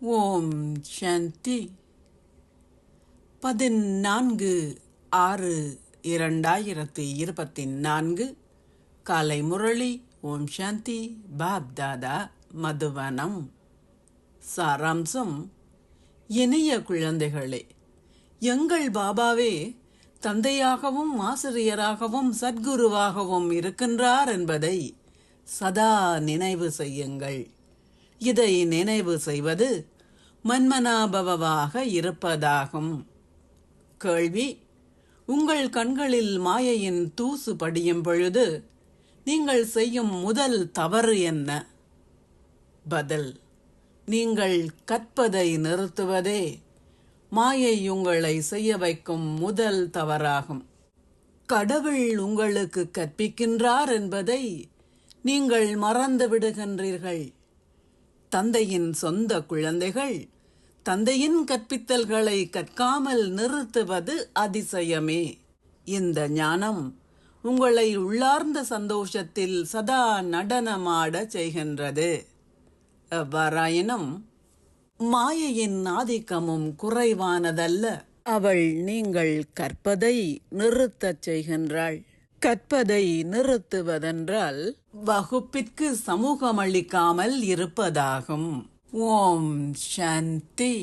ஓம் சாந்தி. 14/6/2024 காலை முரளி. ஓம் சாந்தி. பாப் தாதா, மதுவனம். சாராம்சம்: இனிய குழந்தைகளே, எங்கள் பாபாவே தந்தையாகவும் ஆசிரியராகவும் சத்குருவாகவும் இருக்கின்றார் என்பதை சதா நினைவு செய்யுங்கள். இதை நினைவு செய்வது மன்மனாபவமாக இருப்பதாகும். கேள்வி: உங்கள் கண்களில் மாயையின் தூசு படியும் பொழுது நீங்கள் செய்யும் முதல் தவறு என்ன? பதில்: நீங்கள் கற்பதை நிறுத்துவதே மாயை உங்களை செய்ய வைக்கும் முதல் தவறாகும். கடவுள் உங்களுக்கு கற்பிக்கின்றார் என்பதை நீங்கள் மறந்து விடுகின்றீர்கள். தந்தையின் சொந்த குழந்தைகள் தந்தையின் கற்பித்தல்களை கற்காமல் நிறுத்துவது அதிசயமே. இந்த ஞானம் உங்களை உள்ளார்ந்த சந்தோஷத்தில் சதா நடனமாட செய்கின்றது. எவ்வாறாயினும் மாயையின் ஆதிக்கமும் குறைவானதல்ல. அவள் நீங்கள் கற்பதை நிறுத்தச் செய்கின்றாள். கற்பதை நிறுத்துவதென்றால் வகுப்பிற்கு சமூகமளிக்காமல் இருப்பதாகும். ஓம் சாந்தி.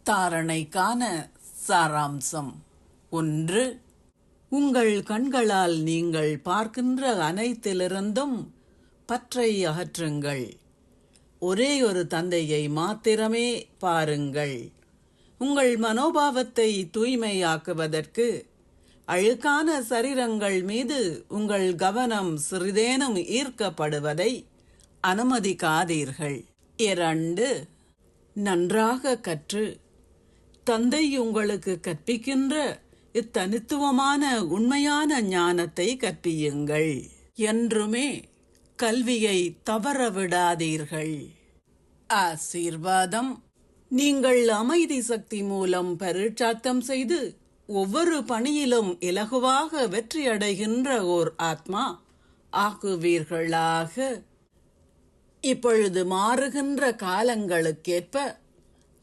தாரணைக்கான சாராம்சம்: 1. உங்கள் கண்களால் நீங்கள் பார்க்கின்ற அனைத்திலிருந்தும் பற்றை அகற்றுங்கள். ஒரே ஒரு தந்தையை மாத்திரமே பாருங்கள். உங்கள் மனோபாவத்தை தூய்மையாக்குவதற்கு அழுக்கான சரீரங்கள் மீது உங்கள் கவனம் சிறிதேனும் ஈர்க்கப்படுவதை அனுமதிக்காதீர்கள். 2. நன்றாக கற்று தந்தை உங்களுக்கு கற்பிக்கின்ற இத்தனித்துவமான உண்மையான ஞானத்தை கற்பியுங்கள். என்றுமே கல்வியை தவறவிடாதீர்கள். ஆசீர்வாதம்: நீங்கள் அமைதி சக்தி மூலம் பரீட்சாத்தம் செய்து ஒவ்வொரு பணியிலும் இலகுவாக வெற்றியடைகின்ற ஓர் ஆத்மா ஆகுவீர்களாக. இப்பொழுது மாறுகின்ற காலங்களுக்கேற்ப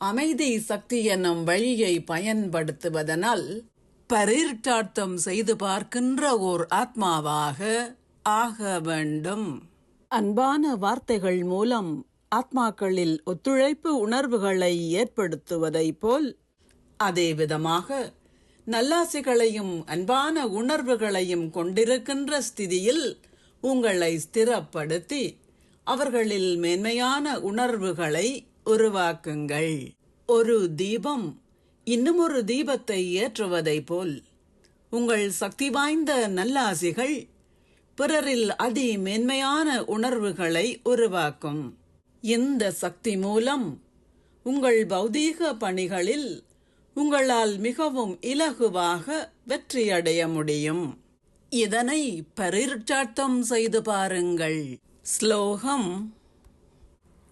அமைதி சக்தி என்னும் வழியை பயன்படுத்துவதனால் பரீட்சாத்தம் செய்து பார்க்கின்ற ஓர் ஆத்மாவாக ஆக வேண்டும். அன்பான வார்த்தைகள் மூலம் ஆத்மாக்களில் ஒத்துழைப்பு உணர்வுகளை ஏற்படுத்துவதை போல் அதே விதமாக நல்லாசிகளையும் அன்பான உணர்வுகளையும் கொண்டிருக்கின்ற ஸ்திதியில் உங்களை ஸ்திரப்படுத்தி அவர்களில் மேன்மையான உணர்வுகளை உருவாக்குங்கள். ஒரு தீபம் இன்னுமொரு தீபத்தை ஏற்றுவதை போல் உங்கள் சக்தி வாய்ந்த நல்லாசிகள் பிறரில் அதி மேன்மையான உணர்வுகளை உருவாக்கும். இந்த சக்தி மூலம் உங்கள் பௌதீக பணிகளில் உங்களால் மிகவும் இலகுவாக வெற்றியடைய முடியும். இதனை பரீட்சாத்தம் செய்து பாருங்கள். ஸ்லோகம்: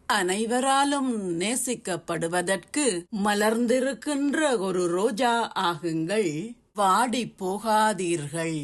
அனைவராலும் நேசிக்கப்படுவதற்கு மலர்ந்திருக்கின்ற ஒரு ரோஜா ஆகுங்கள். வாடி போகாதீர்கள்.